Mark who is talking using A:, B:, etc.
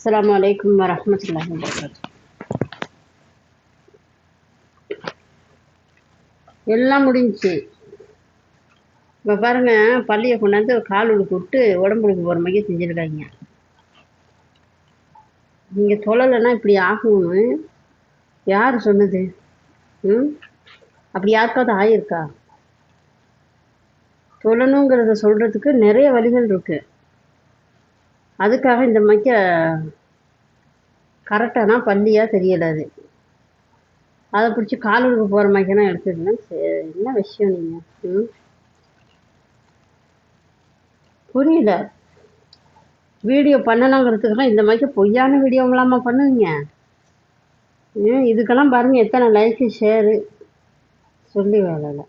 A: அஸ்ஸலாமு அலைக்கும் வரஹ்மத்துல்லாஹி வபரகாத்துஹு. எல்லாம் முடிஞ்சுச்சு. இப்போ பாருங்க, பள்ளியை கொண்டாந்து காலுக்கு விட்டு உடம்புக்கு போகிற மாதிரி செஞ்சுருக்காங்க. நீங்கள் சொல்லலைன்னா இப்படி ஆகும்னு யார் சொன்னது? அப்படி யாருக்காவது ஆயிருக்கா? சொல்லணுங்கிறத சொல்கிறதுக்கு நிறைய வழிகள் இருக்கு. அதுக்காக இந்த மைக்க கரெக்டானா பள்ளியாக தெரியலை. அதை பிடிச்சி காலுக்கு போகிற மைக்கெல்லாம் எடுத்துருந்தேன். என்ன விஷயம் நீங்கள்? புரியல. வீடியோ பண்ணலாங்கிறதுக்கெல்லாம் இந்த மாதிரி பொய்யான வீடியோங்களாமா பண்ணுவீங்க? இதுக்கெல்லாம் பாருங்கள் எத்தனை லைக்கு ஷேரு சொல்லி வேலை இல்லை.